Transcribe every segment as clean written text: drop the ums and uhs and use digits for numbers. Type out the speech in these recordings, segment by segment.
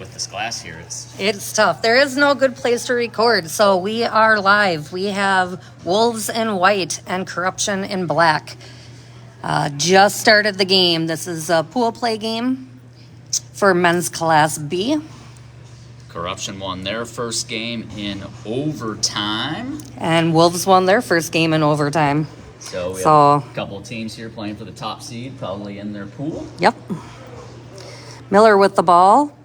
with this glass here, It's tough. There is no good place to record, so we are live. We have Wolves in white and Corruption in black. Just started the game. This is a pool play game for men's Class B. Corruption won their first game in overtime. And Wolves won their first game in overtime. So we have a couple of teams here playing for the top seed, probably in their pool. Yep. Miller with the ball.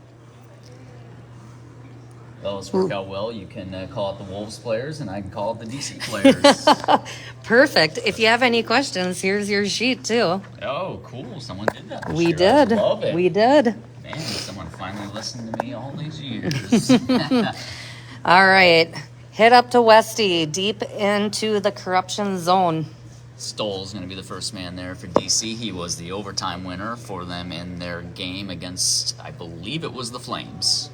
Well, it's worked out well. You can call it the Wolves players, and I can call it the DC players. Perfect. If you have any questions, here's your sheet, too. Oh, cool. Someone did that this We year. did. I love it. We did. Man, someone finally listened to me all these years. All right. Hit up to Westy, deep into the Corruption zone. Stoll's going to be the first man there for DC. He was the overtime winner for them in their game against, I believe it was the Flames.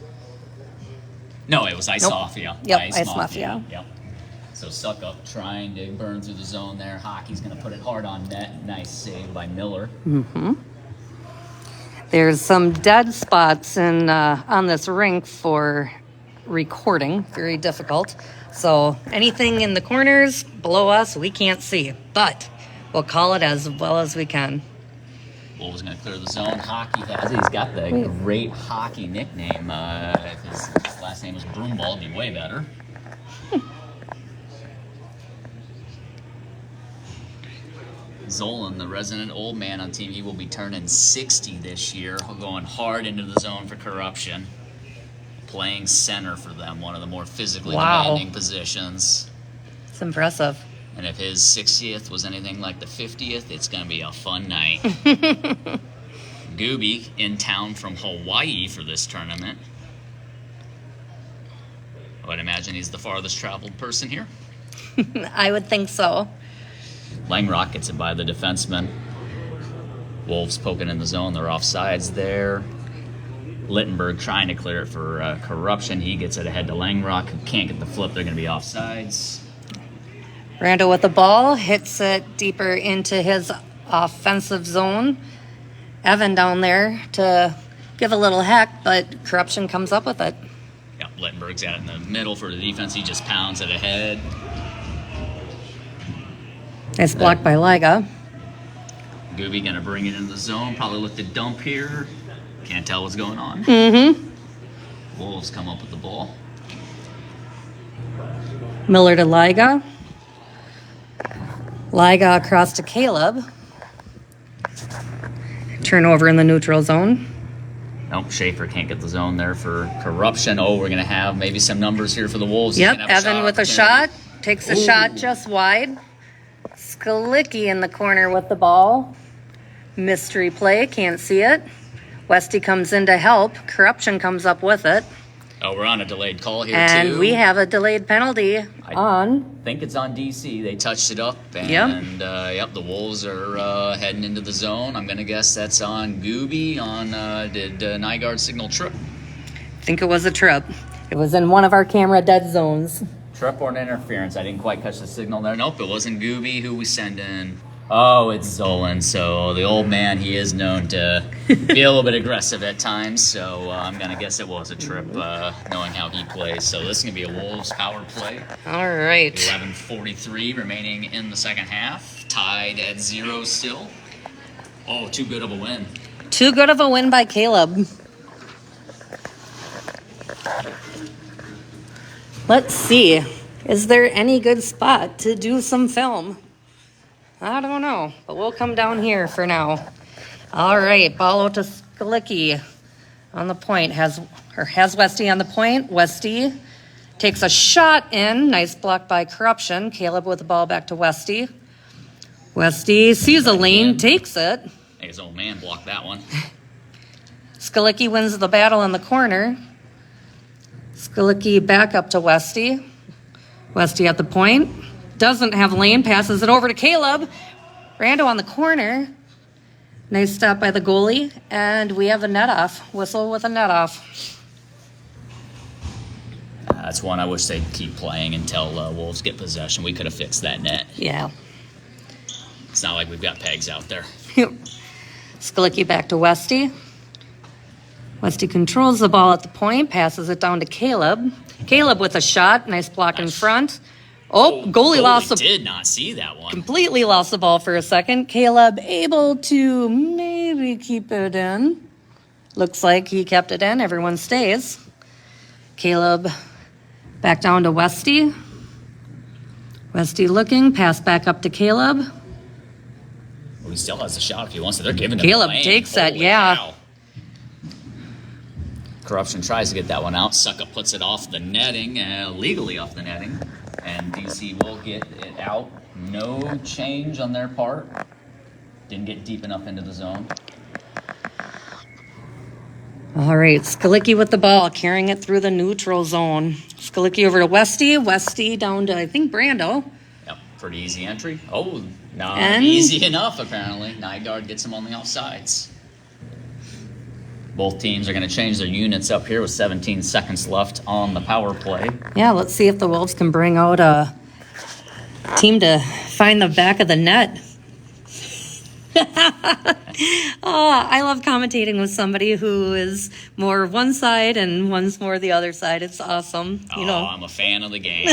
No, it was Ice Mafia. Yep, Ice Mafia. Yep. So Suck Up trying to burn through the zone there. Hockey's going to put it hard on net. Nice save by Miller. Mm-hmm. There's some dead spots on this rink for recording. Very difficult. So anything in the corners below us, we can't see. But we'll call it as well as we can. Wolves going to clear the zone. Hockey has it. He's got the great hockey nickname. If his last name was Broomball, it'd be way better. Zolan, the resident old man on team, he will be turning 60 this year, going hard into the zone for Corruption. Playing center for them, one of the more physically demanding positions. It's impressive. And if his 60th was anything like the 50th, it's going to be a fun night. Gooby in town from Hawaii for this tournament. I would imagine he's the farthest traveled person here. I would think so. Langrock gets it by the defenseman. Wolves poking in the zone. They're offsides there. Littenberg trying to clear it for Corruption. He gets it ahead to Langrock, who can't get the flip. They're going to be offsides. Rando with the ball, hits it deeper into his offensive zone. Evan down there to give a little heck, but Corruption comes up with it. Yeah, Littenberg's got it in the middle for the defense. He just pounds it ahead. Nice block by Liga. Gooby going to bring it in the zone. Probably look to dump here. Can't tell what's going on. Mm-hmm. Wolves come up with the ball. Miller to Liga. Liga across to Caleb. Turnover in the neutral zone. Nope, Schaefer can't get the zone there for Corruption. Oh, we're going to have maybe some numbers here for the Wolves. Yep, Evan with a shot. Takes a shot just wide. Skalicki in the corner with the ball. Mystery play, can't see it. Westy comes in to help. Corruption comes up with it. Oh, we're on a delayed call here, and too. We have a delayed penalty on. I think it's on DC. They touched it up. And, the Wolves are heading into the zone. I'm going to guess that's on Gooby. Did Nygaard signal trip? I think it was a trip. It was in one of our camera dead zones. Trip or an interference. I didn't quite catch the signal there. Nope, it wasn't Gooby. Who we send in? Oh, it's Zolan. So the old man, he is known to be a little bit aggressive at times. So I'm going to guess it was a trip, knowing how he plays. So this is going to be a Wolves power play. All right. 11:43 remaining in the second half. Tied at 0 still. Oh, too good of a win. Too good of a win by Caleb. Let's see. Is there any good spot to do some film? I don't know, but we'll come down here for now. All right, ball out to Skalicki on the point. Has Westy on the point. Westy takes a shot in. Nice block by Corruption. Caleb with the ball back to Westy. Westy sees a lane, takes it. Hey, his old man blocked that one. Skalicki wins the battle in the corner. Skalicki back up to Westy. Westy at the point. Doesn't have lane, passes it over to Caleb. Rando on the corner. Nice stop by the goalie. And we have a net off. Whistle with a net off. That's one I wish they'd keep playing until Wolves get possession. We could have fixed that net. Yeah. It's not like we've got pegs out there. Skalicki back to Westy. Westy controls the ball at the point, passes it down to Caleb. Caleb with a shot, nice block in front. Oh, goalie did not see that one. completely lost the ball for a second. Caleb able to maybe keep it in. Looks like he kept it in. Everyone stays. Caleb back down to Westy. Westy looking, pass back up to Caleb. Well, he still has a shot if he wants it. They're giving it Caleb the lane. takes that, Holy yeah. cow. Corruption tries to get that one out. Sucka puts it off the netting, legally off the netting. And DC will get it out. No change on their part. Didn't get deep enough into the zone. All right, Skalicki with the ball, carrying it through the neutral zone. Skalicki over to Westy. Westy down to, I think, Brando. Yep, pretty easy entry. Oh, not And- easy enough, apparently. Nygaard gets him on the offsides. Both teams are going to change their units up here with 17 seconds left on the power play. Yeah, let's see if the Wolves can bring out a team to find the back of the net. Oh, I love commentating with somebody who is more one side and one's more the other side. It's awesome. You know, I'm a fan of the game.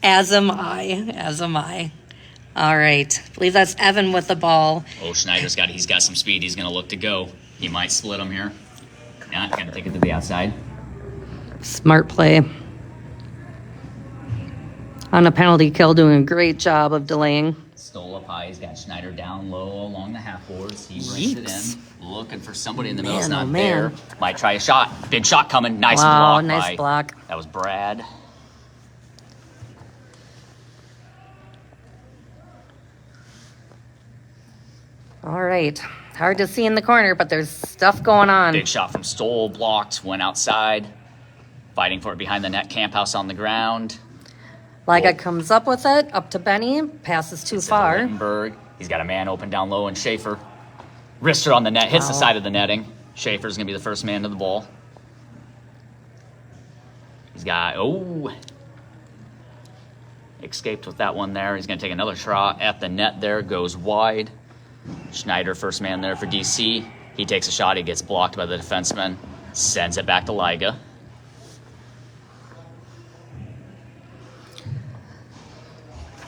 as am I. As am I. All right. I believe that's Evan with the ball. Oh, he's got some speed. He's going to look to go. He might split him here. Not going to take it to the outside. Smart play. On a penalty kill, doing a great job of delaying. Stole up high. He's got Schneider down low along the half boards. He brings Yeeks. it in. Looking for somebody in the middle. Man, It's not oh, man. there. Might try a shot. Big shot coming. Nice Wow, block. nice block. That was Brad. All right. Hard to see in the corner, but there's stuff going on. Big shot from Stoll. Blocked. Went outside. Fighting for it behind the net. Camphouse on the ground. Liga comes up with it, up to Benny, passes too far. Littenberg. He's got a man open down low, and Schaefer. Wrister on the net. Hits the Wow. side of the netting. Schaefer's going to be the first man to the ball. He's got, escaped with that one there. He's going to take another shot at the net there. Goes wide. Schneider, first man there for DC. He takes a shot. He gets blocked by the defenseman. Sends it back to Liga.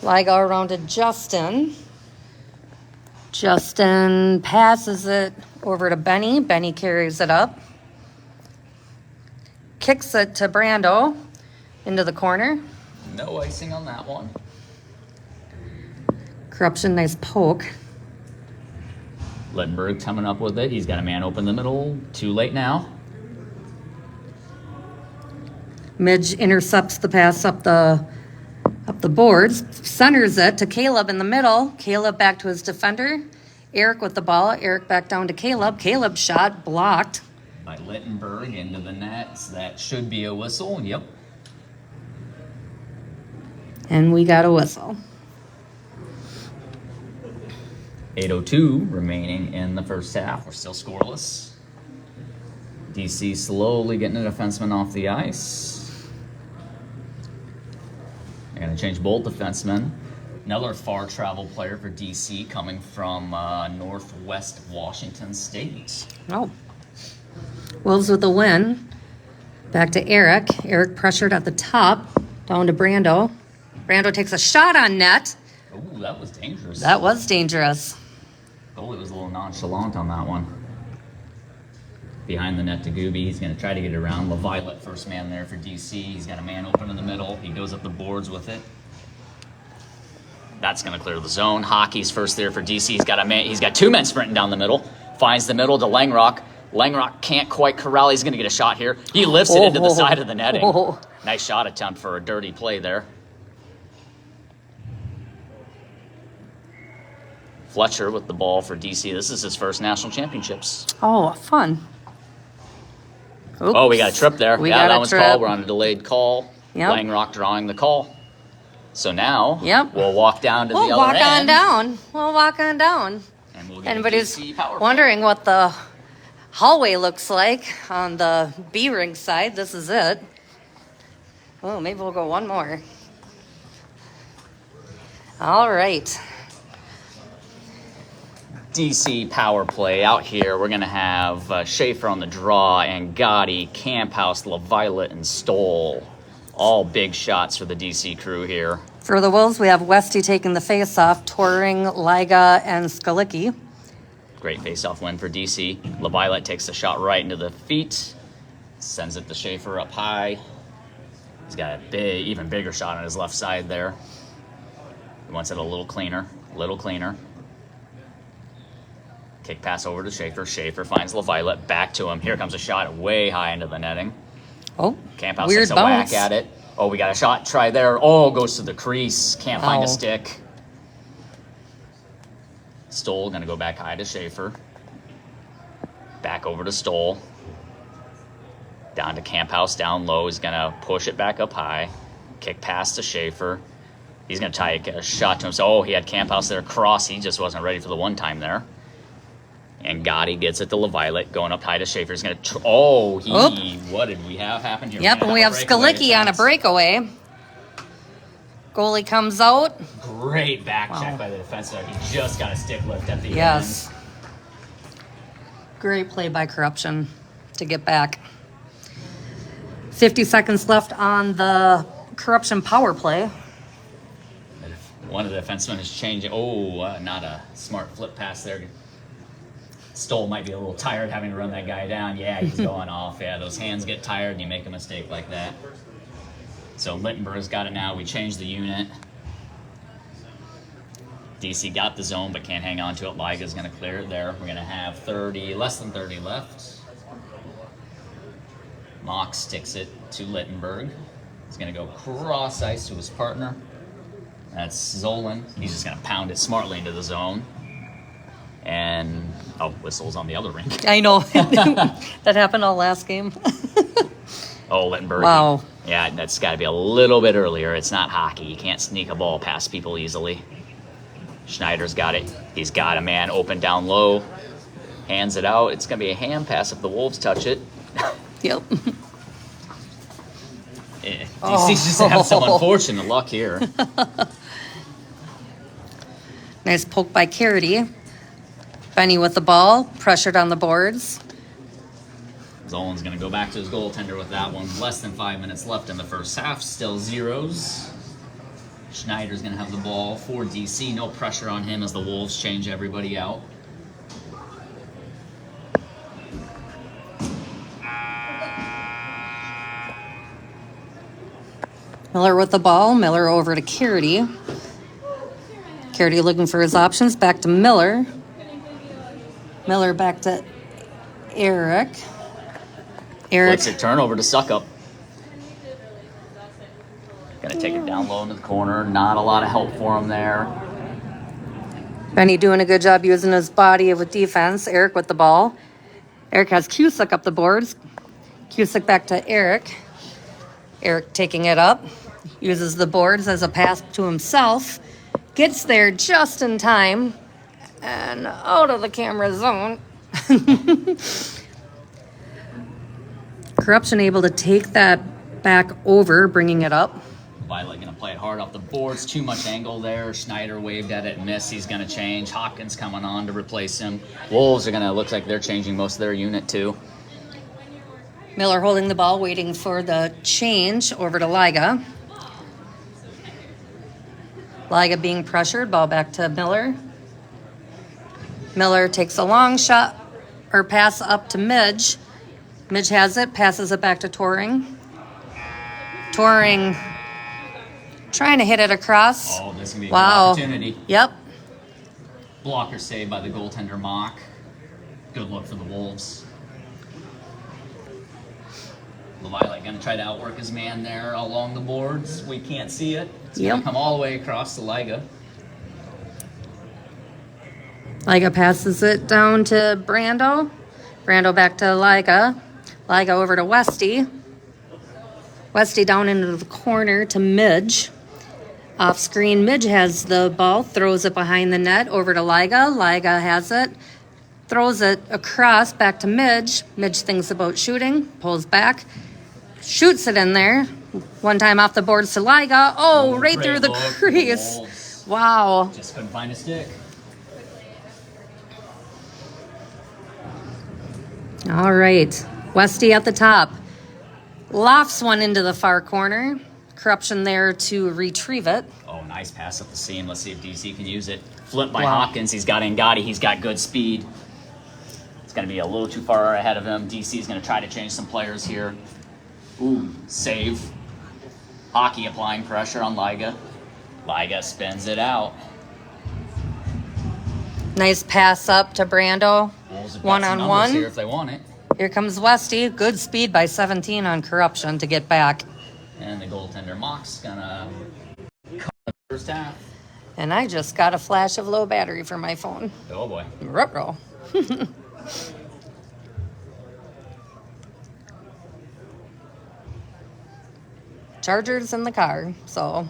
Liga around to Justin. Justin passes it over to Benny. Benny carries it up. Kicks it to Brando into the corner. No icing on that one. Corruption, nice poke. Littenberg coming up with it. He's got a man open the middle. Too late now. Midge intercepts the pass up the boards, centers it to Caleb in the middle. Caleb back to his defender. Eric with the ball. Eric back down to Caleb. Caleb shot blocked. By Littenberg into the net. So that should be a whistle. Yep. And we got a whistle. 8:02 remaining in the first half. We're still scoreless. DC slowly getting a defenseman off the ice. They're going to change both defensemen. Another far travel player for DC coming from Northwest Washington State. Oh. Wolves with the win. Back to Eric. Eric pressured at the top. Down to Brando. Brando takes a shot on net. Ooh, that was dangerous. That was dangerous. Goalie was a little nonchalant on that one. Behind the net to Gooby. He's going to try to get it around. LaViolet, first man there for DC. He's got a man open in the middle. He goes up the boards with it. That's going to clear the zone. Hockey's first there for DC. He's got a man. He's got two men sprinting down the middle. Finds the middle to Langrock. Langrock can't quite corral. He's going to get a shot here. He lifts it into the side of the netting. Nice shot attempt for a dirty play there. Fletcher with the ball for DC. This is his first national championships. Oh, fun. Oops. Oh, we got a trip there. We Yeah, got that a one's trip. called. We're on a delayed call. Yep. Langrock drawing the call. So now Yep. we'll walk down to We'll the walk other on end. down. We'll walk on down. And we'll get Anybody's a DC power play. wondering what the hallway looks like on the B ring side, this is it. Oh, maybe we'll go one more. All right. DC power play out here. We're going to have Schaefer on the draw, and Gotti, Camphouse, LaViolet, and Stoll. All big shots for the DC crew here. For the Wolves, we have Westy taking the face-off, Touring, Liga, and Skalicki. Great face-off win for DC. LaViolet takes the shot right into the feet, sends it to Schaefer up high. He's got a big, even bigger shot on his left side there. He wants it a little cleaner, Kick pass over to Schaefer. Schaefer finds LaViolet, back to him. Here comes a shot way high into the netting. Oh, Camphouse weird takes a bounce. whack at it. Oh, we got a shot try there. Oh, goes to the crease. Can't find Ow. a stick. Stoll gonna go back high to Schaefer. Back over to Stoll. Down to Camphouse, down low. He's gonna push it back up high. Kick pass to Schaefer. He's gonna try a shot to him. So, oh, he had Camphouse there cross. He just wasn't ready for the one time there. And Gotti gets it to LaViolet, going up high to Schaefer. He's gonna. What did we have happen here? Yep, and we have Skalicki on a breakaway. Goalie comes out. Great back check by the defenseman. He just got a stick lift at the Yes. end. Great play by Corruption to get back. 50 seconds left on the Corruption power play. One of the defensemen is changing. Oh, not a smart flip pass there. Stoll might be a little tired having to run that guy down. Yeah, he's going off. Yeah, those hands get tired and you make a mistake like that. So Littenberg's got it now. We changed the unit. DC got the zone but can't hang on to it. Liga's going to clear it there. We're going to have less than 30 left. Mock sticks it to Littenberg. He's going to go cross ice to his partner. That's Zolan. He's just going to pound it smartly into the zone. And, oh, whistles on the other rink. I know. That happened all last game. Oh, Littenberg. Wow. Yeah, that's got to be a little bit earlier. It's not hockey. You can't sneak a ball past people easily. Schneider's got it. He's got a man open down low. Hands it out. It's going to be a hand pass if the Wolves touch it. Yep. DC just have some unfortunate luck here. Nice poke by Carity. Benny with the ball, pressured on the boards. Zolan's going to go back to his goaltender with that one. Less than 5 minutes left in the first half. Still zeros. Schneider's going to have the ball for DC. No pressure on him as the Wolves change everybody out. Miller with the ball. Miller over to Carity. Carity looking for his options. Back to Miller. Miller back to Eric. Eric. Flips it, turnover to Suckup. Gonna take it down low into the corner. Not a lot of help for him there. Benny doing a good job using his body with defense. Eric with the ball. Eric has Cusick up the boards. Cusick back to Eric. Eric taking it up. Uses the boards as a pass to himself. Gets there just in time. And out of the camera zone. Corruption able to take that back over, bringing it up. Violet gonna play it hard off the boards. Too much angle there. Schneider waved at it, missed. He's gonna change. Hopkins coming on to replace him. Wolves are gonna look like they're changing most of their unit too. Miller holding the ball, waiting for the change over to Liga. Liga being pressured, ball back to Miller. Miller takes a long shot or pass up to Midge. Midge has it, passes it back to Touring. Touring trying to hit it across. Oh, this is gonna be a Wow. good opportunity. Yep. Blocker saved by the goaltender Mock. Good look for the Wolves. LaViolet gonna try to outwork his man there along the boards. We can't see it. It's gonna Yep. come all the way across to Liga. Liga passes it down to Brando. Brando back to Liga. Liga over to Westy. Westy down into the corner to Midge. Off screen, Midge has the ball, throws it behind the net over to Liga. Liga has it, throws it across back to Midge. Midge thinks about shooting, pulls back, shoots it in there. One time off the boards to Liga. Oh, right Great through the look for the crease. Wolves. Wow. Just couldn't find a stick. All right. Westy at the top. Lofts one into the far corner. Corruption there to retrieve it. Oh, nice pass up the seam. Let's see if DC can use it. Flip by Wow. Hopkins. He's got Ngati. He's got good speed. It's going to be a little too far ahead of him. DC is going to try to change some players here. Ooh, save. Hockey applying pressure on Liga. Liga spins it out. Nice pass up to Brando. Wolves have got One some on numbers one. here if they want it. Here comes Westy. Good speed by 17 on Corruption to get back. And the goaltender Mock's gonna cut the first half. And I just got a flash of low battery for my phone. Oh boy. Ruh-roh. Chargers in the car, so.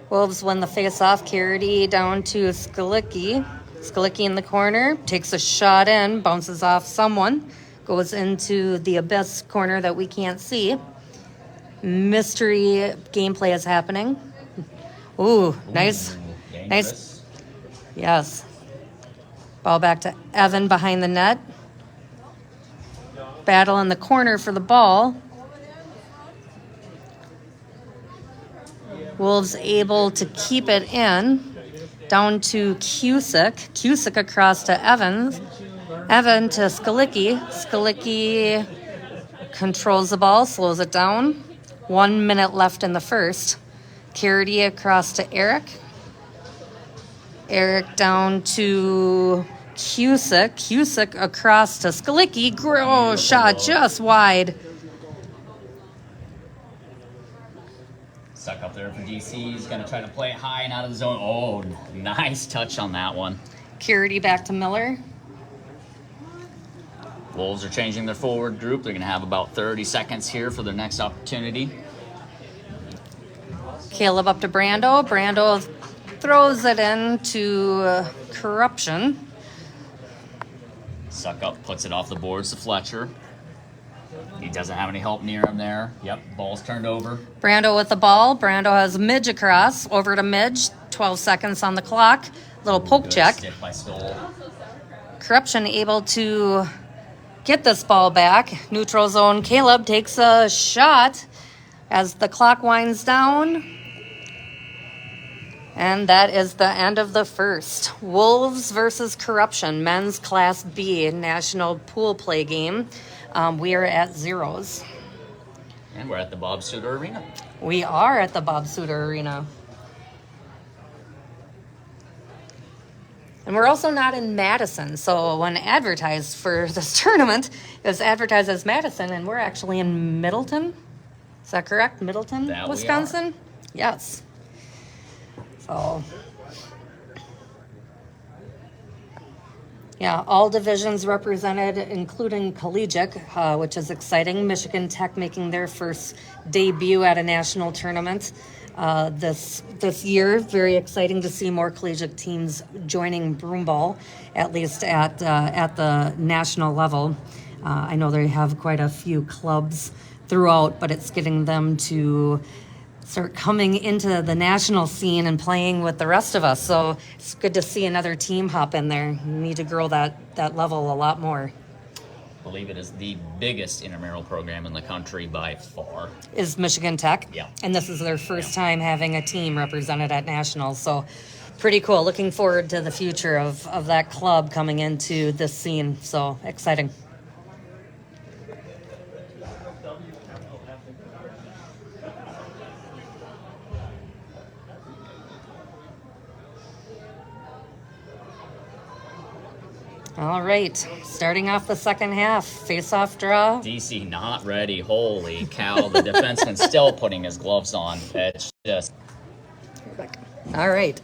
Wolves win the face-off. Carity down to Skalicki. Skalicki in the corner, takes a shot in, bounces off someone, goes into the abyss corner that we can't see. Mystery gameplay is happening. Ooh, nice. Dangerous. Nice. Yes. Ball back to Evan behind the net. Battle in the corner for the ball. Wolves able to keep it in. Down to Cusick. Cusick across to Evans. Evan to Skalicki. Skalicki controls the ball, slows it down. 1 minute left in the first. Carity across to Eric. Eric down to Cusick. Cusick across to Skalicki. Oh, shot just wide. Suck up there for DC. He's going to try to play it high and out of the zone. Oh, nice touch on that one. Carity back to Miller. Wolves are changing their forward group. They're going to have about 30 seconds here for their next opportunity. Caleb up to Brando. Brando throws it into Corruption. Suck up puts it off the boards to Fletcher. He doesn't have any help near him there. Yep, ball's turned over. Brando with the ball. Brando has Midge across. Over to Midge. 12 seconds on the clock. Little poke Good check. stick by Stoll. Corruption able to get this ball back. Neutral zone. Caleb takes a shot as the clock winds down. And that is the end of the first. Wolves versus Corruption, men's Class B national pool play game. We are at zeros. And we're at the Bob Suter Arena. We are at the Bob Suter Arena. And we're also not in Madison. So when advertised for this tournament, it was advertised as Madison, and we're actually in Middleton. Is that correct? Middleton, That we Wisconsin? Yes. So, yeah, all divisions represented, including collegiate, which is exciting. Michigan Tech making their first debut at a national tournament this year. Very exciting to see more collegiate teams joining broomball, at least at the national level. I know they have quite a few clubs throughout, but it's getting them to start coming into the national scene and playing with the rest of us. So it's good to see another team hop in there. We need to grow that level a lot more. I believe it is the biggest intramural program in the country by far. Is Michigan Tech. Yeah. And this is their first time having a team represented at nationals. So pretty cool. Looking forward to the future of that club coming into this scene. So exciting. All right, starting off the second half, face-off draw. DC not ready. Holy cow. The defenseman's still putting his gloves on. It's just All right.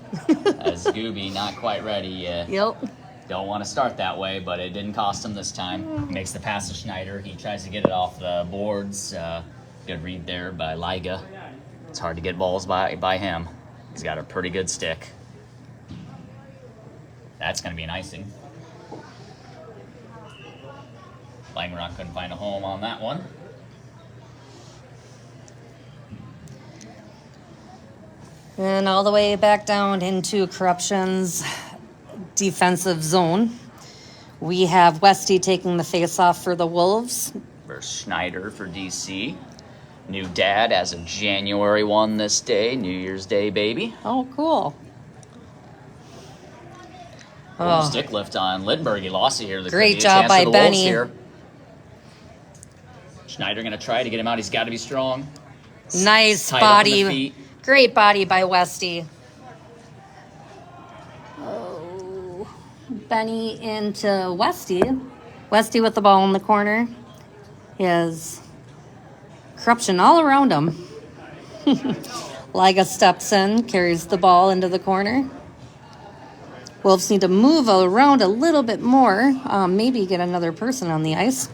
as Gooby not quite ready yet. Yep. Don't want to start that way, but it didn't cost him this time. He makes the pass to Schneider. He tries to get it off the boards. Good read there by Liga. It's hard to get balls by him. He's got a pretty good stick. That's going to be an icing. Langrock couldn't find a home on that one. And all the way back down into Corruption's defensive zone. We have Westy taking the face-off for the Wolves. Versus Schneider for DC. New dad as of January 1 this day, New Year's Day, baby. Oh, cool. Oh. Stick lift on Lindbergh. He lost it here. There Great could be a job chance by for the Benny. Wolves here. Schneider going to try to get him out. He's got to be strong. Nice Tied up in the body. feet. Great body by Westy. Oh, Benny into Westy. Westy with the ball in the corner. He has corruption all around him. Liga steps in, carries the ball into the corner. Wolves need to move around a little bit more. Maybe get another person on the ice.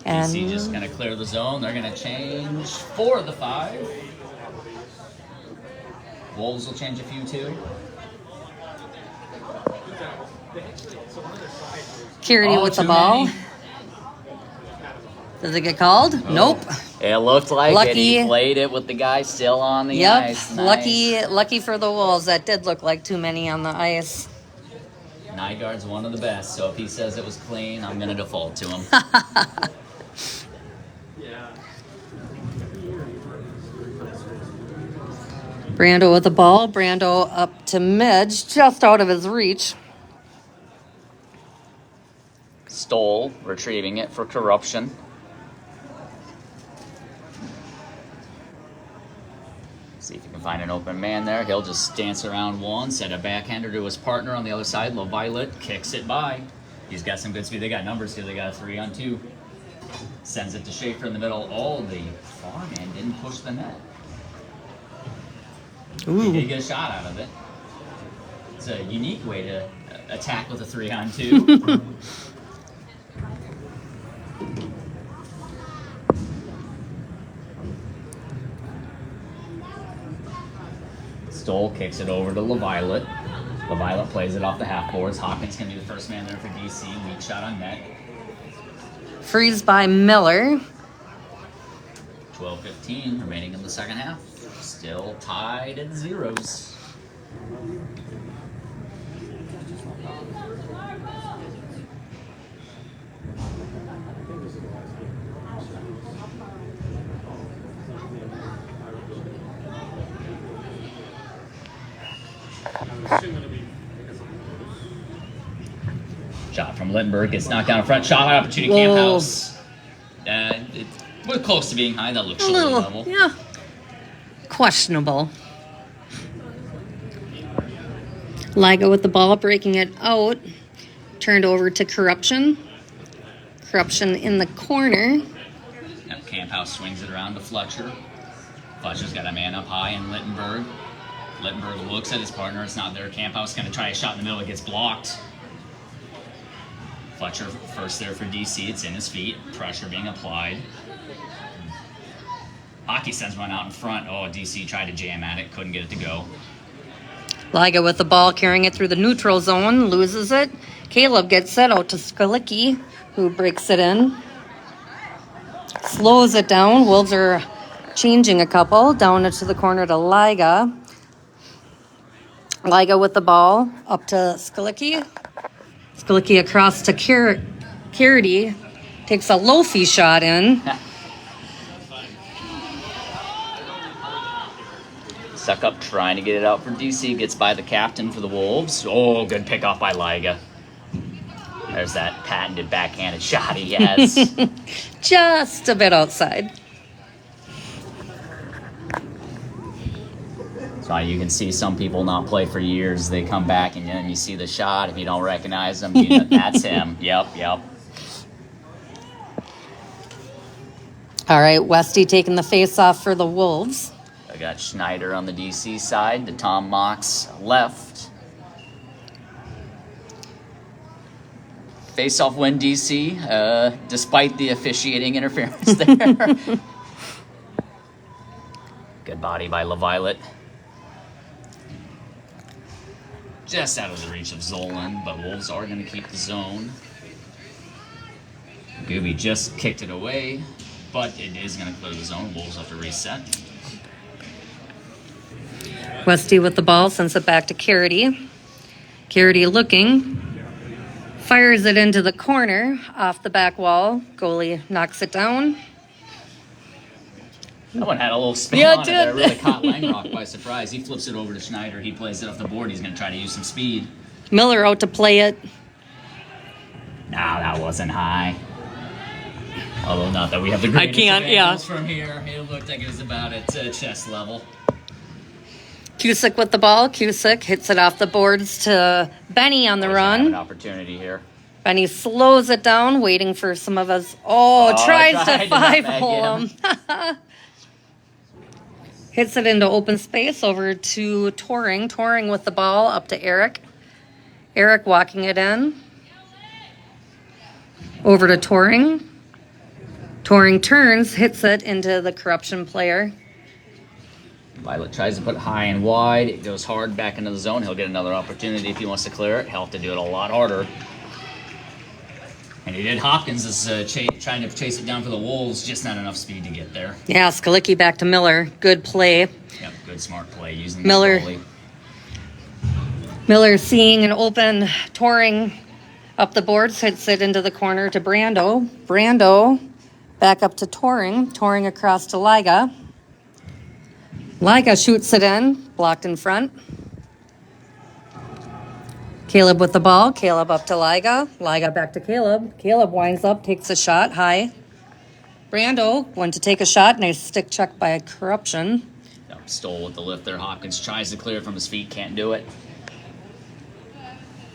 And DC just going to clear the zone. They're going to change 4 of the 5. Wolves will change a few too. Kennedy with the ball. Many. Does it get called? Oh. Nope. It looked like Lucky. it. He played it with the guy still on the ice. Nice. Lucky for the Wolves. That did look like too many on the ice. Nygaard's one of the best, so if he says it was clean, I'm going to default to him. Brando with the ball. Brando up to Midge, just out of his reach. Stoll retrieving it for corruption. See if he can find an open man there. He'll just dance around one, send a backhander to his partner on the other side. LaViolet kicks it by. He's got some good speed. They got numbers here. They got a 3-on-2. Sends it to Schaefer in the middle. Oh, the far man didn't push the net. Ooh. He did get a shot out of it. It's a unique way to attack with a 3-on-2. Stoll kicks it over to LaViolet. LaViolet plays it off the half boards. Hawkins can be the first man there for DC. Weak shot on net. Freeze by Miller. 12:15 remaining in the second half. Still tied at 0s. Shot from Lindbergh gets knocked down in front. Shot opportunity, Whoa. Camphouse. We're close to being high. That looks A shoulder little, level. yeah. Questionable. Liga with the ball, breaking it out. Turned over to Corruption. Corruption in the corner. Yep, Camphouse swings it around to Fletcher. Fletcher's got a man up high in Littenberg. Littenberg looks at his partner. It's not there. Camphouse going to try a shot in the middle. It gets blocked. Fletcher first there for DC. It's in his feet. Pressure being applied. Hockey sends one out in front. Oh, DC tried to jam at it. Couldn't get it to go. Liga with the ball, carrying it through the neutral zone. Loses it. Caleb gets it out to Skalicki, who breaks it in. Slows it down. Wolves are changing a couple. Down into the corner to Liga. Liga with the ball. Up to Skalicki. Skalicki across to Carity. Takes a Lofi shot in. Stuck up trying to get it out for DC. Gets by the captain for the Wolves. Oh, good pickoff by Liga. There's that patented backhanded shot he has. Just a bit outside. So you can see some people not play for years. They come back and then you see the shot. If you don't recognize them, you know, that's him. Yep. All right, Westy taking the face off for the Wolves. I got Schneider on the DC side, the Tom Mox left. Face-off win DC, despite the officiating interference there. Good body by LaViolet. Just out of the reach of Zolan, but Wolves are going to keep the zone. Gooby just kicked it away, but it is going to clear the zone. Wolves have to reset. Westy with the ball, sends it back to Carity. Garrity looking. Fires it into the corner off the back wall. Goalie knocks it down. That one had a little spin Yeah, it on it there. did. Really caught Langrock by surprise. He flips it over to Schneider. He plays it off the board. He's going to try to use some speed. Miller out to play it. Nah, that wasn't high. Although not that we have the I greatest can't, of yeah. angles from here. It looked like it was about at chest level. Cusick with the ball. Cusick hits it off the boards to Benny on the Always have an run. opportunity here. Benny slows it down, waiting for some of us. Oh, tries tried to to not five-hole bag him. Hits it into open space over to Touring. Touring with the ball up to Eric. Eric walking it in. Over to Touring. Touring turns, hits it into the corruption player. Violet tries to put high and wide. It goes hard back into the zone. He'll get another opportunity if he wants to clear it. He'll have to do it a lot harder. And he did. Hopkins is trying to chase it down for the Wolves. Just not enough speed to get there. Yeah, Skalicki back to Miller. Good play. Yep, good smart play using the Miller. goalie. Miller seeing an open Touring up the boards, hits it into the corner to Brando. Brando back up to Touring. Touring across to Liga. Liga shoots it in, blocked in front. Caleb with the ball. Caleb up to Liga. Liga back to Caleb. Caleb winds up, takes a shot high. Brando went to take a shot. Nice stick check by Corruption. Yep, stole with the lift there. Hopkins tries to clear it from his feet. Can't do it.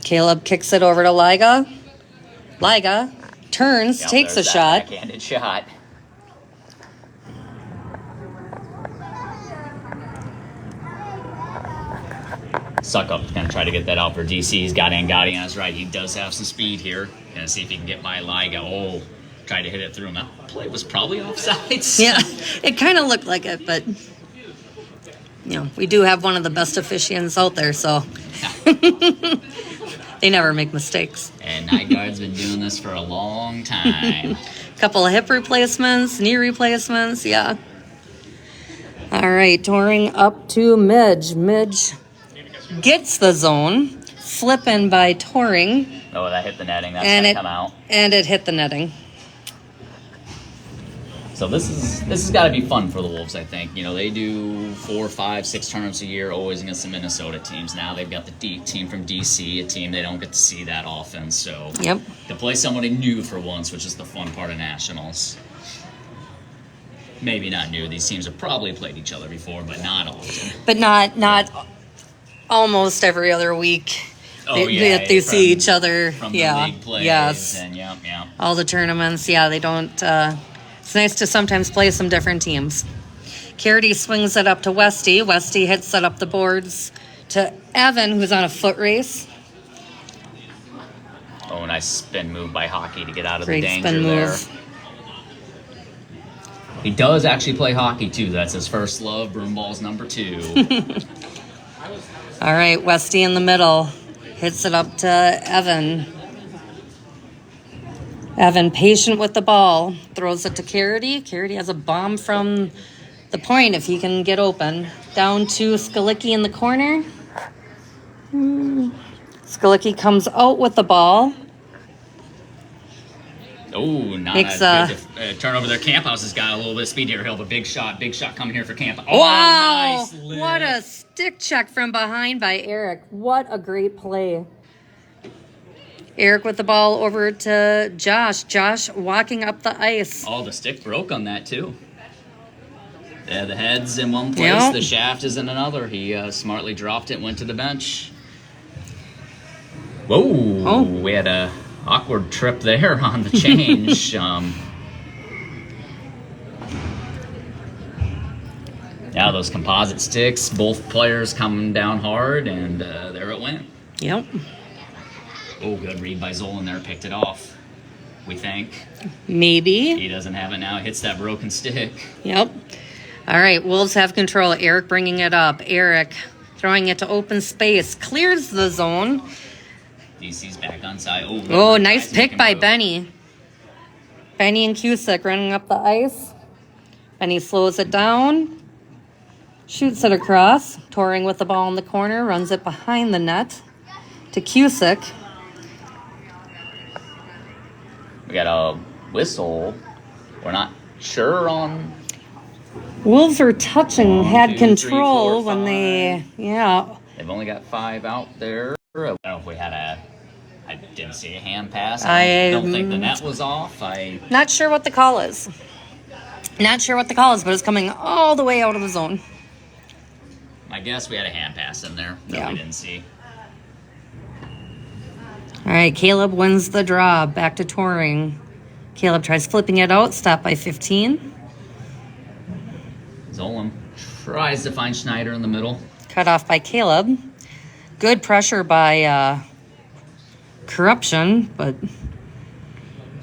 Caleb kicks it over to Liga. Liga turns, Yep, takes a there's that shot. Backhanded shot. Suckup going to try to get that out for DC. He's got Angotti on his right. He does have some speed here. Going to see if he can get by Liga. Oh, tried to hit it through him. That play was probably offsides. Yeah, it kind of looked like it, but we do have one of the best officiants out there, so they never make mistakes. And Night Guard's been doing this for a long time. Couple of hip replacements, knee replacements, yeah. All right, Touring up to Midge. Midge gets the zone, flipping by Touring, Oh, that hit the netting. That's and going to come out. it hit the netting. So this has got to be fun for the Wolves, I think. They do 4, 5, 6 tournaments a year, always against the Minnesota teams. Now they've got the team from DC, a team they don't get to see that often. So Yep. to play somebody new for once, which is the fun part of Nationals. Maybe not new. These teams have probably played each other before, but not often. But not almost every other week. Oh, They see each other. From Yeah. the league plays. Yes. And yeah. All the tournaments, they don't. It's nice to sometimes play some different teams. Carity swings it up to Westy. Westy hits it up the boards to Evan, who's on a foot race. Oh, nice spin move by Hockey to get out of Great the danger spin there. move. He does actually play hockey, too. That's his first love. Broomball's number 2. All right, Westy in the middle. Hits it up to Evan. Evan patient with the ball. Throws it to Carity. Carity has a bomb from the point if he can get open. Down to Skalicki in the corner. Skalicki comes out with the ball. Oh, not Makes, a good turnover there. Camphouse has got a little bit of speed here. He'll have a big shot coming here for Camp. Oh, Wow! nice lift. What a stick check from behind by Eric. What a great play. Eric with the ball over to Josh. Josh walking up the ice. Oh, the stick broke on that, too. Yeah, the head's in one place, Yep. the shaft is in another. He smartly dropped it, went to the bench. Whoa! Oh. We had a awkward trip there on the change. Now those composite sticks, both players coming down hard, and there it went. Yep. Oh, good read by Zolan there, picked it off. We think. Maybe. He doesn't have it now, hits that broken stick. Yep. All right, Wolves have control. Eric bringing it up. Eric throwing it to open space. Clears the zone. DC's back on side. Oh, nice guys pick making by move. Benny. Benny and Cusick running up the ice. Benny slows it down. Shoots it across. Touring with the ball in the corner. Runs it behind the net. to Cusick. We got a whistle. We're not sure on. Wolves are touching, One, had 2, 3, control 4, when they, yeah. They've only got 5 out there. I don't know if we had a. I didn't see a hand pass. I don't think the net was off. Not sure what the call is. Not sure what the call is, but it's coming all the way out of the zone. I guess we had a hand pass in there that Yeah. we didn't see. All right, Caleb wins the draw. Back to touring. Caleb tries flipping it out. Stop by 15. Zolan tries to find Schneider in the middle. Cut off by Caleb. Good pressure by Corruption, but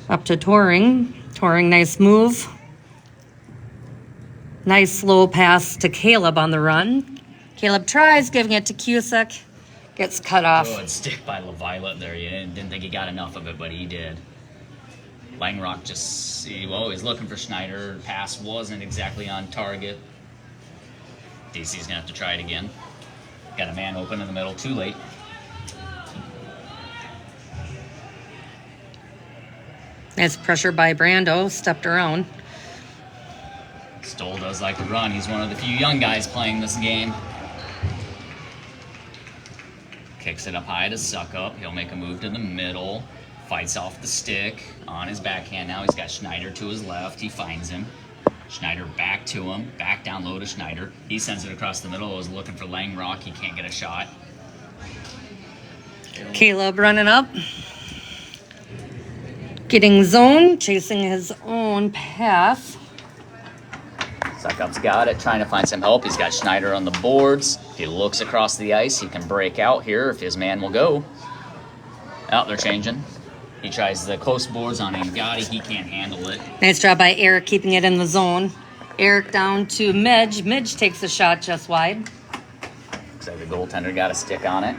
up to touring. Touring, nice move. Nice slow pass to Caleb on the run. Caleb tries giving it to Cusick. Gets cut off. Good stick by LaViolet there. You didn't think he got enough of it, but he did. Langrock just, he's looking for Schneider. Pass wasn't exactly on target. DC's going to have to try it again. Got a man open in the middle. Too late. Nice pressure by Brando. Stepped around. Stoll does like to run. He's one of the few young guys playing this game. Kicks it up high to Suck Up. He'll make a move to the middle. Fights off the stick. On his backhand now. He's got Schneider to his left. He finds him. Schneider back to him. Back down low to Schneider. He sends it across the middle. He's looking for Langrock. He can't get a shot. Caleb running up. Getting zone. Chasing his own path. Suck Up's got it. Trying to find some help. He's got Schneider on the boards. If he looks across the ice, he can break out here if his man will go. Oh, they're changing. He tries the close boards on Ngati. He can't handle it. Nice job by Eric keeping it in the zone. Eric down to Midge. Midge takes a shot just wide. Looks like the goaltender got a stick on it.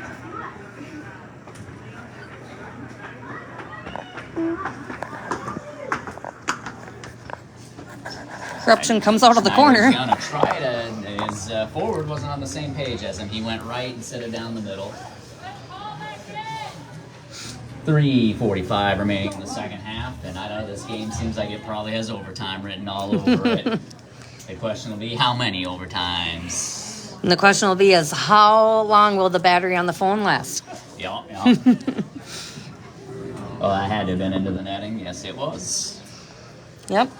Corruption comes out of the Schneider's corner. gonna try to. His forward wasn't on the same page as him. He went right instead of down the middle. 3:45 remaining in the second half, and I know this game seems like it probably has overtime written all over it. The question will be how many overtimes? And the question will be is how long will the battery on the phone last? Yeah. Well, that had to have been into the netting. Yes, it was. Yep.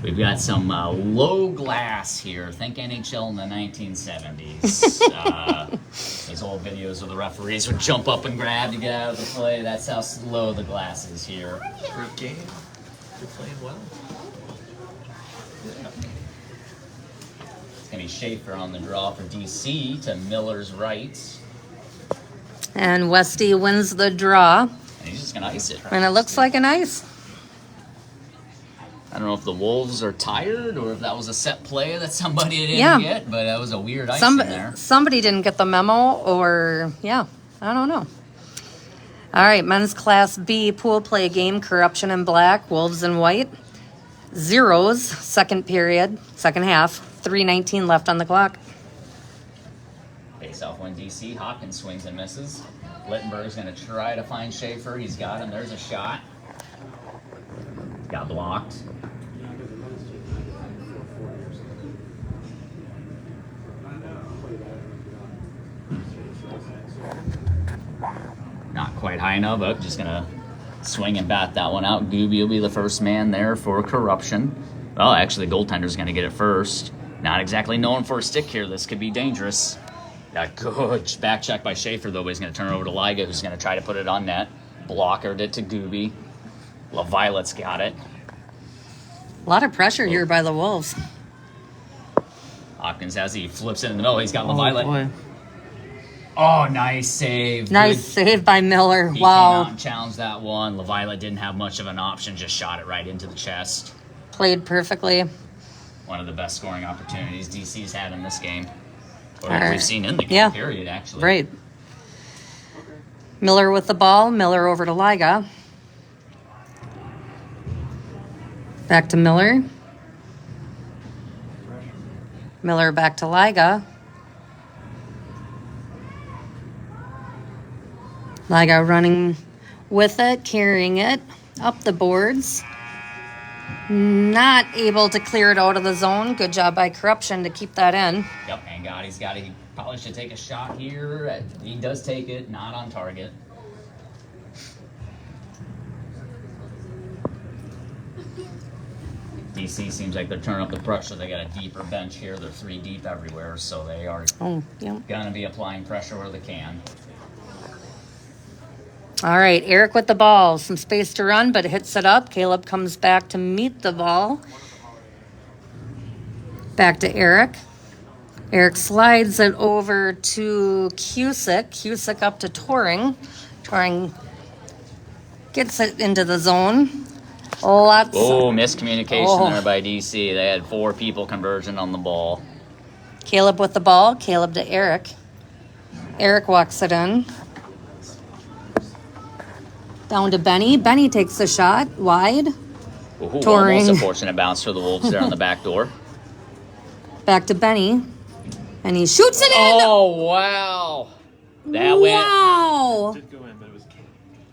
We've got some low glass here. Think NHL in the 1970s. Those old videos where the referees would jump up and grab to get out of the play. That's how low the glass is here. Great game. You're playing well. It's going to be Schaefer on the draw for DC to Miller's right. And Westy wins the draw. And he's just going to ice it. And it looks like an ice. I don't know if the Wolves are tired or if that was a set play that somebody didn't get, but that was a weird ice in there. Somebody didn't get the memo or, yeah, I don't know. All right, men's Class B pool play game, Corruption in black, Wolves in white. Zeros, second period, second half, 3:19 left on the clock. Face off one DC. Hopkins swings and misses. Littenberg's going to try to find Schaefer. He's got him. There's a shot. Got blocked. Not quite high enough, but just going to swing and bat that one out. Gooby will be the first man there for Corruption. Well, actually, the goaltender's going to get it first. Not exactly known for a stick here. This could be dangerous. Got good back check by Schaefer, though, but he's going to turn it over to Liga, who's going to try to put it on net. Blockered it to Gooby. LaViolet's got it. A lot of pressure here by the Wolves. Hopkins he flips it in the middle. He's got LaViolet. boy. Oh, nice save. Nice Good. save by Miller. He Wow. came out and challenged that one. LaViolet didn't have much of an option, just shot it right into the chest. Played perfectly. One of the best scoring opportunities DC's had in this game. Or All that right. we've seen in the game, Yeah. period, actually. Right. Miller with the ball. Miller over to Liga. Back to Miller. Miller back to Liga. Liga running with it, carrying it up the boards. Not able to clear it out of the zone. Good job by Corruption to keep that in. Yep, and Gotti's got it. He probably should take a shot here. He does take it, not on target. DC seems like they're turning up the pressure. They got a deeper bench here. They're 3 deep everywhere, so they are gonna be applying pressure where they can. All right, Eric with the ball. Some space to run, but hits it up. Caleb comes back to meet the ball. Back to Eric. Eric slides it over to Cusick. Cusick up to Toring. Toring gets it into the zone. Lots. Oh, miscommunication there by DC. They had 4 people conversion on the ball. Caleb with the ball. Caleb to Eric. Eric walks it in. Down to Benny. Benny takes the shot wide. Ooh, Touring. almost a fortunate bounce for the Wolves there on the back door. Back to Benny. And he shoots it in. Oh, wow. That went. Wow. Did go in, but it was Kane.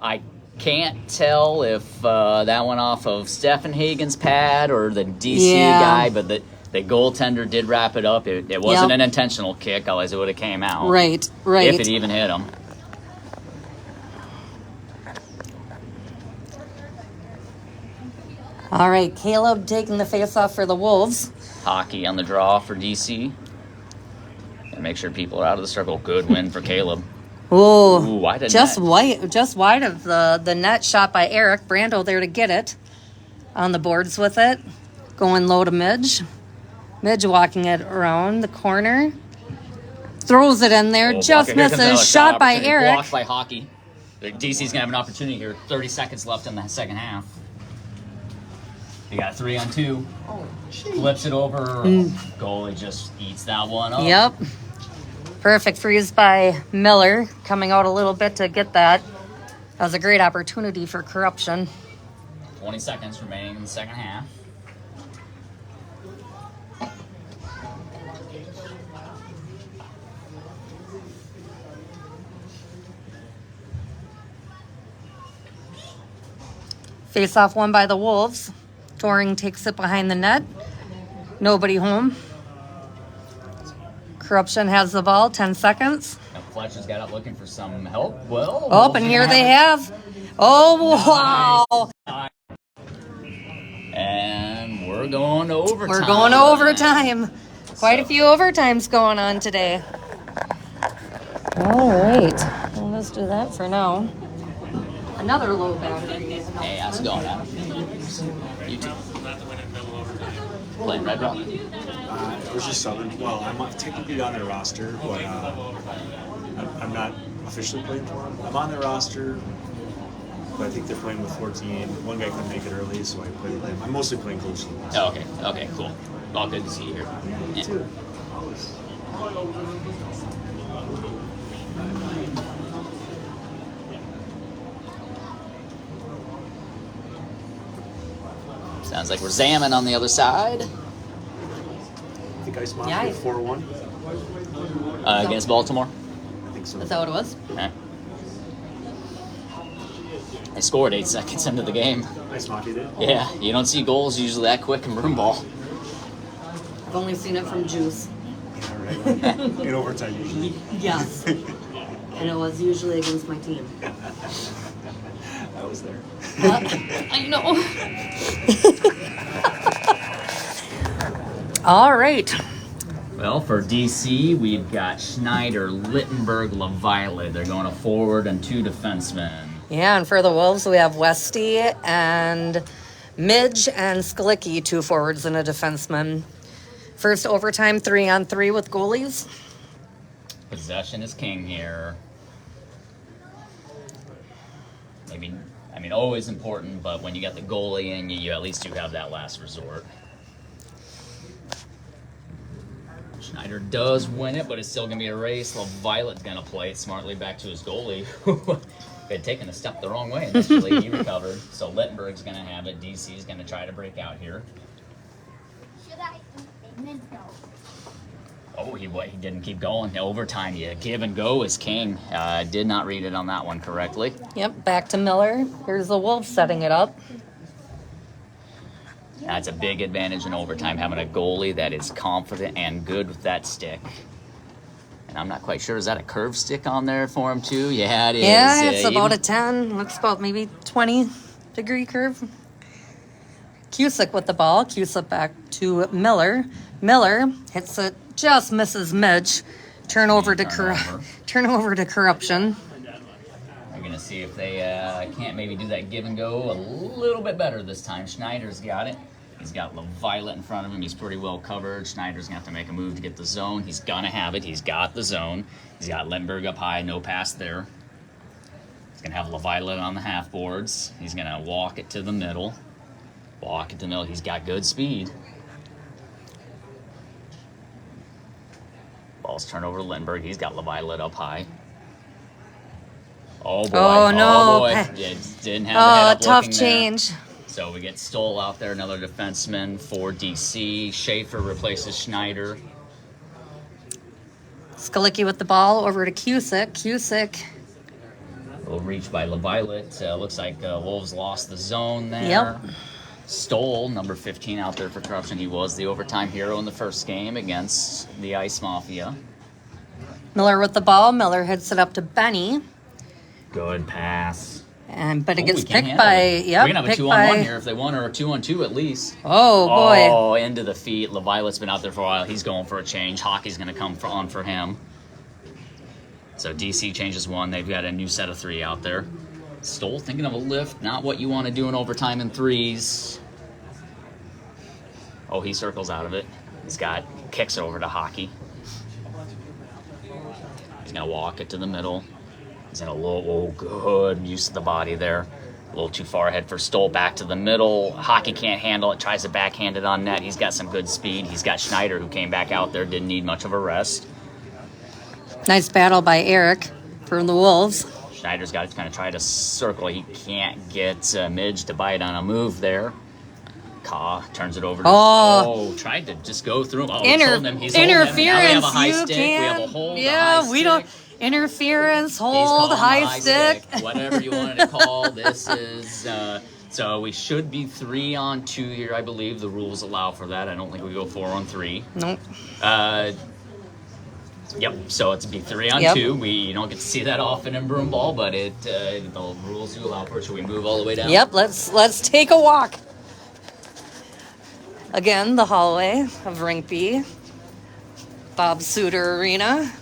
I can't tell if that went off of Stephen Hagen's pad or the DC guy, but the goaltender did wrap it up. It wasn't an intentional kick, otherwise it would have came out. Right. If it even hit him. All right, Caleb taking the face-off for the Wolves. Hockey on the draw for DC. And make sure people are out of the circle. Good win for Caleb. Oh, wide of just net. just wide of the net. Shot by Eric. Brando there to get it. On the boards with it. Going low to Midge. Midge walking it around the corner. Throws it in there. Just Here comes another misses. Shot by opportunity. Eric. Blocked by Hockey. DC's going to have an opportunity here. 30 seconds left in the second half. He got a 3-on-2. Flips it over. Goalie just eats that one up. Yep. Perfect freeze by Miller. Coming out a little bit to get that. That was a great opportunity for Corruption. 20 seconds remaining in the second half. Face-off won by the Wolves. Toring takes it behind the net. Nobody home. Corruption has the ball. 10 seconds. Now Fletcher's got up looking for some help. Well, Oh, and here they have. Oh, wow. And we're going to overtime. We're going to overtime. Quite a few overtimes going on today. All right. Well, let's do that for now. Another low battery. Hey, how's it going, Adam? You too. Playing Red Rock. I was just subbing. Well, I'm technically on their roster, but I'm not officially playing for them. I'm on their roster, but I think they're playing with 14. One guy couldn't make it early, so I played with him. I'm mostly playing Coach Lee. Oh, okay. Okay, cool. All good to see you here. Yeah. Sounds like we're zamming on the other side. I think Ice Mafia Yeah. 4-1. Against Baltimore. I think so. Is that what it was? Okay. They scored 8 seconds into the game. Ice Mafia did? Yeah, you don't see goals usually that quick in broom ball. I've only seen it from Juice. Yeah, right. In overtime, usually. Yes. And it was usually against my team. I was there. I know. All right. Well, for DC, we've got Schneider, Littenberg, LaViolet. They're going to forward and 2 defensemen. Yeah, and for the Wolves, we have Westy and Midge and Sklicki, 2 forwards and a defenseman. First overtime, 3-on-3 with goalies. Possession is king here. I mean, always important, but when you got the goalie in, you at least do have that last resort. Schneider does win it, but it's still going to be a race. LaViolet's going to play it smartly back to his goalie, who had taken a step the wrong way initially. He recovered. So Littenberg's going to have it. DC's going to try to break out here. Should I eat a mint though? Oh, he didn't keep going. Overtime, yeah. Give and go is king. Did not read it on that one correctly. Yep, back to Miller. Here's the Wolves setting it up. That's a big advantage in overtime, having a goalie that is confident and good with that stick. And I'm not quite sure, is that a curved stick on there for him too? Yeah, it is. Yeah, it's about even- a 10. Looks about maybe 20-degree curve. Cusick with the ball. Cusick back to Miller. Miller hits it, just misses Midge. Turnover to corruption. We're going to see if they can't maybe do that give and go a little bit better this time. Schneider's got it. He's got LaViolette in front of him. He's pretty well covered. Schneider's going to have to make a move to get the zone. He's going to have it. He's got the zone. He's got Lindbergh up high. No pass there. He's going to have LaViolette on the half boards. He's going to walk it to the middle. Walk it to the middle. He's got good speed. Ball's turned over to Lindbergh. He's got LaViolette up high. Oh, boy. Oh, no. boy. It didn't have the head up Tough looking there. change. So we get Stoll out there, another defenseman for DC. Schaefer replaces Schneider. Skalicki with the ball over to Cusick. Cusick. Little reach by LaViolette. Looks like Wolves lost the zone there. Yep. Stoll, number 15, out there for corruption. He was the overtime hero in the first game against the Ice Mafia. Miller with the ball. Miller hits it up to Benny. Good pass. But it Oh, gets we can't picked handle by, it. yep, We're going to have a picked 2-on-1 by, here if they want, or a 2-on-2 at least. oh boy. Oh, into the feet. LaViolette's been out there for a while. He's going for a change. Hockey's going to come on for him. So DC changes one. They've got a new set of 3 out there. Stoll thinking of a lift. Not what you want to do in overtime in 3s. Oh, he circles out of it. Kicks it over to Hockey. He's going to walk it to the middle. He's in a little, good use of the body there. A little too far ahead for Stoll. Back to the middle. Hockey can't handle it. Tries to backhand it on net. He's got some good speed. He's got Schneider, who came back out there. Didn't need much of a rest. Nice battle by Eric for the Wolves. Schneider's got to kind of try to circle. He can't get Midge to bite on a move there. Kaw turns it over to tried to just go through him. Oh, he's holding him. He's holding him. Now we have a high stick. We have a hold. Yeah, we don't. Interference, He's hold, calling the high stick. Whatever you wanted to call. This is so we should be 3-on-2 here. I believe the rules allow for that. I don't think we go 4-on-3. Nope. Yep. So it's be 3-on-2. Yep. You don't get to see that often in broom ball, but the rules do allow for it. Should we move all the way down? Yep. Let's take a walk. Again, the hallway of Rink B, Bob Suter Arena.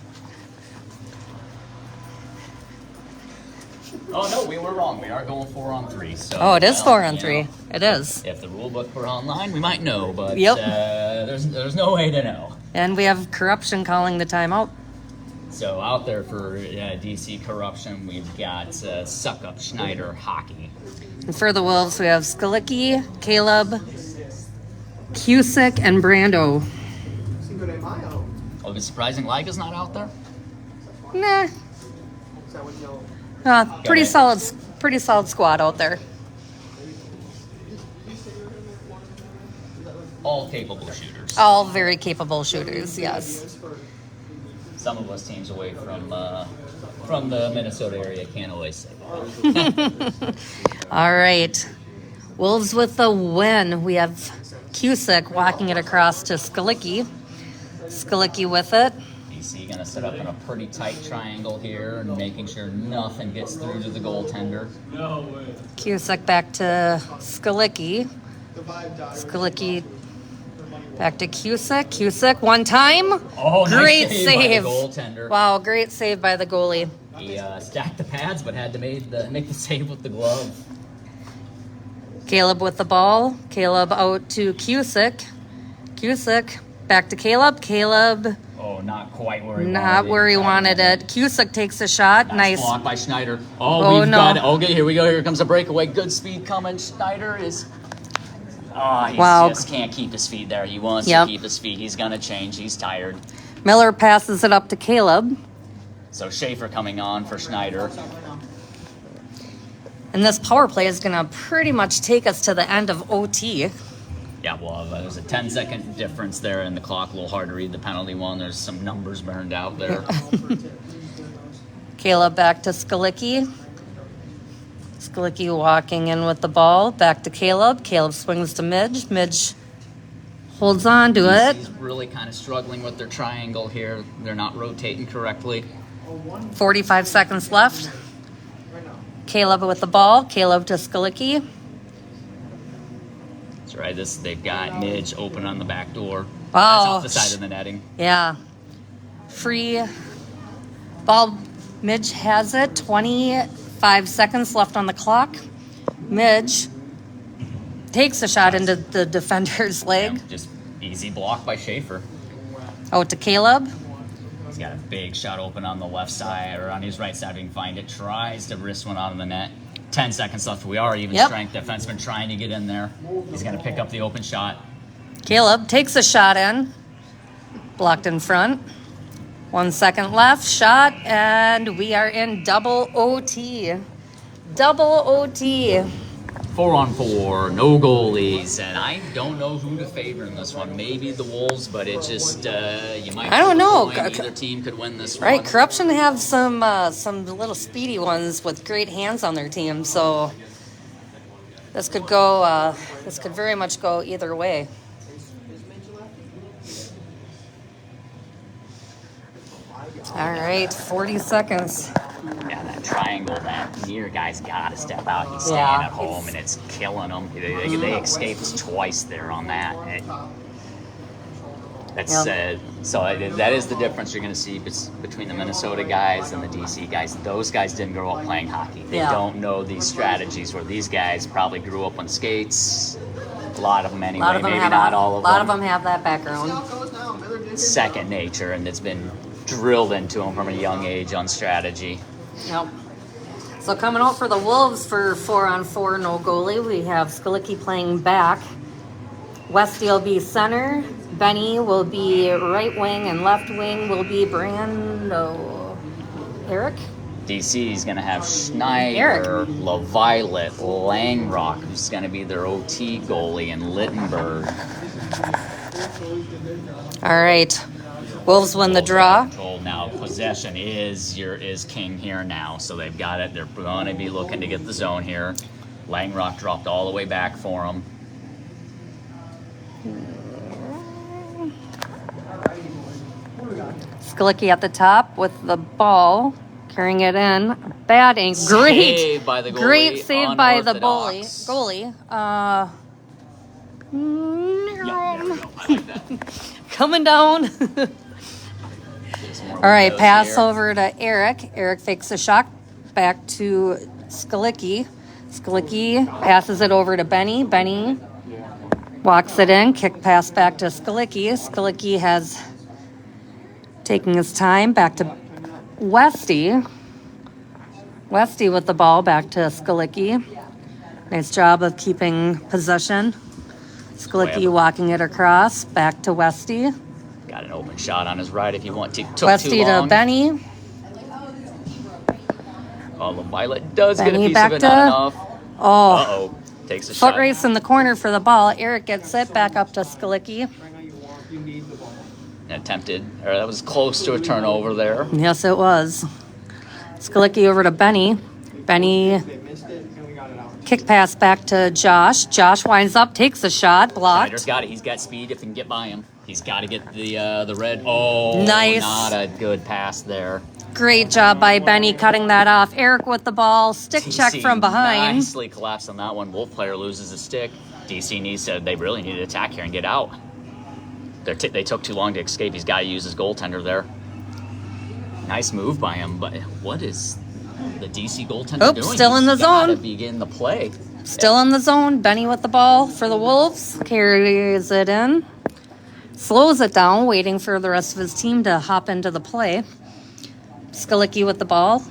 Oh no, we were wrong. We are going 4-on-3. So Oh, it is well, 4-on-3. It is. If the rule book were online, we might know, but Yep. there's no way to know. And we have corruption calling the timeout. So out there for DC corruption, we've got Suck Up, Schneider, Hockey. And for the Wolves, we have Skalicki, Caleb, Cusick, and Brando. Oh, it's surprising Liga's not out there? Nah. Pretty solid squad out there. All capable shooters. All very capable shooters, yes. Some of us teams away from the Minnesota area can't always say that. All right. Wolves with the win. We have Cusick walking it across to Skalicki. Skalicki with it. DC gonna set up in a pretty tight triangle here and making sure nothing gets through to the goaltender. Cusick back to Skalicki. Skalicki back to Cusick. Cusick one time. Oh, nice Great save by save. the goaltender. Wow, great save by the goalie. He stacked the pads, but had to make the save with the glove. Caleb with the ball. Caleb out to Cusick. Cusick back to Caleb. Caleb Oh, not quite where he not where he wanted it. Cusick takes a shot. Nice. block by Schneider. Oh, We've no. got it. Okay, here we go. Here comes a breakaway. Good speed coming. Schneider is. Oh, he Wow. just can't keep his feet there. He wants Yep. to keep his feet. He's gonna change. He's tired. Miller passes it up to Caleb. So Schaefer coming on for Schneider. And this power play is going to pretty much take us to the end of OT. Yeah, well, there's a 10-second difference there in the clock. A little hard to read the penalty one. There's some numbers burned out there. Caleb back to Skalicki. Skalicki walking in with the ball. Back to Caleb. Caleb swings to Midge. Midge holds on to it. He's really kind of struggling with their triangle here. They're not rotating correctly. 45 seconds left. Caleb with the ball. Caleb to Skalicki. That's right. They've got Midge open on the back door. Wow. That's off the side of the netting. Yeah. Free ball. Midge has it. 25 seconds left on the clock. Midge takes a shot into the defender's leg. Yeah, just easy block by Schaefer. Out to Caleb. He's got a big shot open on the left side, or on his right side if he can find it. Tries to wrist one out of the net. 10 seconds left. We are even strength. Defenseman trying to get in there. He's going to pick up the open shot. Caleb takes a shot in. Blocked in front. 1 second left. Shot, and we are in double OT. Double OT. 4-on-4, no goalies, and I don't know who to favor in this one. Maybe the Wolves, but it just you might. I don't know. Either team could win this Right, one. Corruption have some little speedy ones with great hands on their team, so this could go. This could very much go either way. All right, 40 seconds. Yeah, that triangle, that near guy's got to step out. He's staying Yeah, at home, and it's killing them. They escaped twice there on that. That's so that is the difference you're going to see between the Minnesota guys and the DC guys. Those guys didn't grow up playing hockey. They don't know these strategies. Where these guys probably grew up on skates. A lot of them anyway. Maybe not all of them. A lot of them have that background. Second nature, and it's been drilled into them from a young age on strategy. Yep. So coming out for the Wolves for 4-on-4, no goalie, we have Skalicki playing back. Westy will be center. Benny will be right wing, and left wing will be Brando. Eric? DC is going to have Schneider, LaViolet, Langrock, who's going to be their OT goalie, and Littenberg. All right. Wolves win the draw. Control now. Possession is king here now, so they've got it. They're going to be looking to get the zone here. Langrock dropped all the way back for them. Skalicki at the top with the ball, carrying it in. Bad aim. Great. Save by the goalie. Great save by the Unorthodox. goalie. Yeah, there we go. I like that. Coming down. All right, pass over to Eric. Eric fakes a shot back to Skalicki. Skalicki passes it over to Benny. Benny walks it in. Kick pass back to Skalicki. Skalicki has taking his time back to Westy. Westy with the ball back to Skalicki. Nice job of keeping possession. Skalicki walking it across back to Westy. Got an open shot on his right if you want to. Took Westy too long. to Benny. Oh, LaViolet does get a Benny piece back of it, to- not enough. Oh, Uh-oh. Takes a foot shot. race in the corner for the ball. Eric gets it back up to Skalicki. That was close to a turnover there. Yes, it was. Skalicki over to Benny. Benny kick pass back to Josh. Josh winds up, takes a shot, blocked. Schneider's got it. He's got speed if he can get by him. He's got to get the red. Oh, Nice. Not a good pass there. Great job by Benny cutting that off. Eric with the ball, stick check DC from behind. Nicely collapsed on that one. Wolf player loses a stick. They really need to attack here and get out. They took too long to escape. He's got to use his goaltender there. Nice move by him, but what is the DC goaltender doing? Still in the He's gotta zone. begin the play. Still in the zone. Benny with the ball for the Wolves. Carries it in. Slows it down, waiting for the rest of his team to hop into the play. Skalicki with the ball.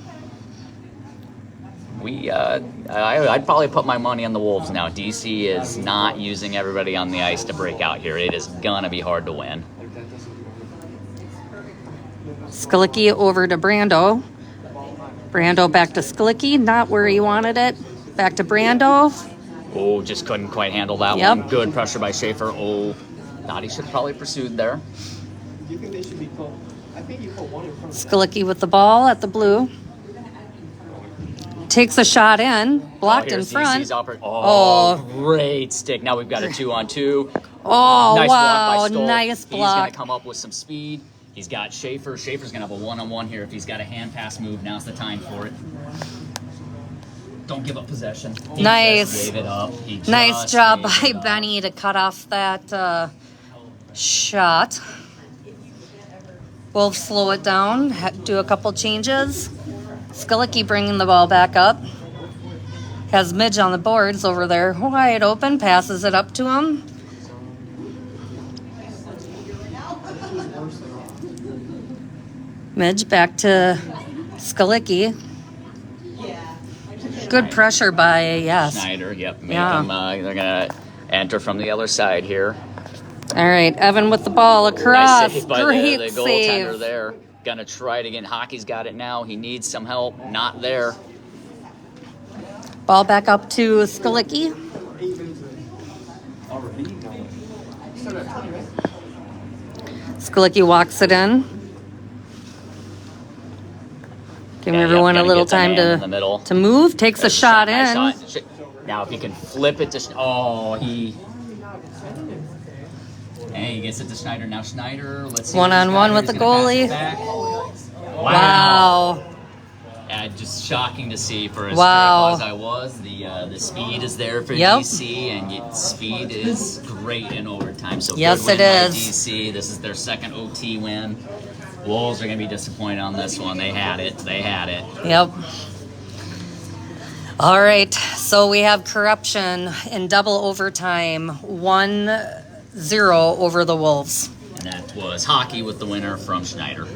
I'd probably put my money on the Wolves now. DC is not using everybody on the ice to break out here. It is gonna be hard to win. Skalicki over to Brando. Brando back to Skalicki. Not where he wanted it. Back to Brando. Oh, just couldn't quite handle that Yep. one. Good pressure by Schaefer. Oh, thought he should have probably pursued there. Do you think they should be called? I think you put one in front of Skalicki with the ball at the blue. Takes a shot in, blocked in here's front. DC's oppor- Oh. Great stick. Now we've got a 2-on-2. Oh, Nice block wow, by Stoll. nice He's going block. to come up with some speed. He's got Schaefer. Schaefer's going to have a one-on-one here. If he's got a hand pass move, now's the time for it. Don't give up possession. He Nice. just gave it up. He Nice just job gave by it up. Benny to cut off that shot. Wolves slow it down, do a couple changes. Skalicki bringing the ball back up. Has Midge on the boards over there, wide open, passes it up to him. Midge back to Skalicki. Good pressure by, yes. Schneider, yep. Make Yeah. him, they're going to enter from the other side here. All right, Evan with the ball across. Nice save by Great the goaltender save. there. Gonna try it again. Hockey's got it now. He needs some help. Not there. Ball back up to Skalicki. Skalicki walks it in. Giving Yeah, everyone a gotta little get the time man in the middle. to move. Takes a Good shot nice in. shot. Now if he can flip it to he and he gets it to Schneider. Now Schneider, let's see. One-on-one with the goalie. Wow. Just shocking to see for as Wow. critical as I was. The speed is there for Yep. DC, and yet speed is great in overtime. So Yes, good win it by is. DC. This is their second OT win. Wolves are going to be disappointed on this one. They had it. They had it. Yep. All right, so we have corruption in double overtime, 1-0 over the Wolves. And that was hockey with the winner from Schneider.